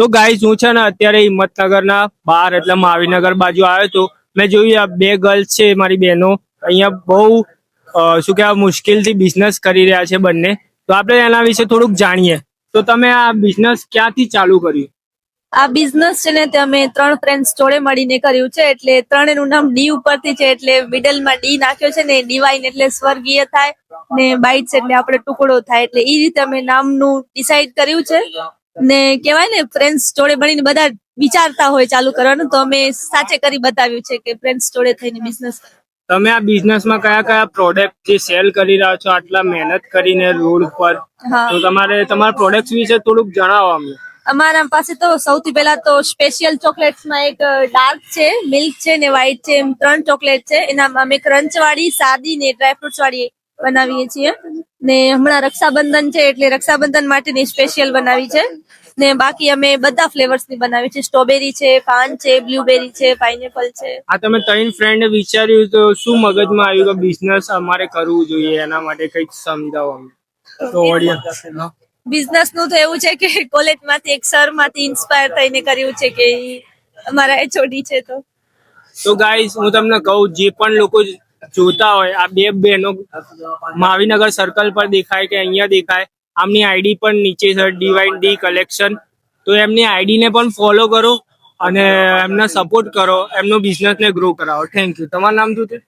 તો ગાઈસ હું છે ને અત્યારે હિંમતનગરના બહાર એટલે મહાવીરનગર બાજુ આવ્યો તો મેં જોયું આ બે ગર્લ્સ છે મારી બહેનો અહીંયા બહુ શું કહેવાય મુશ્કેલથી બિઝનેસ કરી રહ્યા છે બંને. તો આપણે એના વિશે થોડુંક જાણીએ. તો તમે આ બિઝનેસ ક્યાંથી ચાલુ કર્યું? આ બિઝનેસ છે ને તે અમે 3 ફ્રેન્ડ્સ જોડે મળીને કર્યું છે. એટલે ત્રણેયનું નામ ડી ઉપરથી છે, એટલે મિડલમાં ડી નાખ્યો છે ને ડિવાઇન એટલે સ્વર્ગીય થાય ને બાઇટ્સ એટલે આપણે ટુકડો થાય, એટલે એ રીતે અમે નામનું ડિસાઈડ કર્યું છે. ને કહેવાય ને ફ્રેન્ડ્સ જોડે મળીને બધા વિચારતા હોય ચાલુ કરવાનું, તો અમે સાચે કરી બતાવ્યું છે કે ફ્રેન્ડ્સ જોડે થઈને બિઝનેસ. તમે આ બિઝનેસમાં કયા કયા પ્રોડક્ટ જે સેલ કરી રહ્યા છો આટલા મહેનત કરીને રોડ પર, તો તમારે તમારા પ્રોડક્ટ વિશે થોડુંક જણાવો અમને. અમારા પાસે તો સૌથી પહેલા તો સ્પેશિયલ ચોકલેટ્સમાં એક ડાર્ક છે, મિલ્ક છે ને વ્હાઈટ છે, એમ 3 ચોકલેટ છે. એનામાં અમે ક્રંચ વાળી, સાદી ને ડ્રાયફ્રુટ્સ વાળી બનાવીએ છીએ. ને હમણાં રક્ષાબંધન છે એટલે રક્ષાબંધન માટેની સ્પેશિયલ બનાવી છે. ને બાકી અમે બધા ફ્લેવર્સની બનાવી છે. સ્ટ્રોબેરી છે, પાન છે, બ્લુબેરી છે, પાઇનેપલ છે. આ તમે 3 ફ્રેન્ડે વિચાર્યું તો શું મગજમાં આવ્યું કે બિઝનેસ અમારે કરવું જોઈએ, એના માટે કંઈક સમજાવો અમને. તો ઓડિયન્સ બિઝનેસ નું તો એવું છે કે કોલેજમાંથી એક સર માંથી ઇન્સ્પાયર થઈને કર્યું છે કે અમારા એચઓડી છે. તો ગાઈસ હું તમને કહું, જે પણ લોકો જોતા હોય આ બે બહેનો મહાવીરનગર સર્કલ પર દેખાય કે અહીંયા દેખાય, આમની આઈડી પણ નીચે છે ડિવાઇન ડી કલેક્શન. તો એમની આઈડીને પણ ફોલો કરો અને એમને સપોર્ટ કરો, એમનો બિઝનેસને ગ્રો કરાવો. Thank you. તમારું નામ શું છે?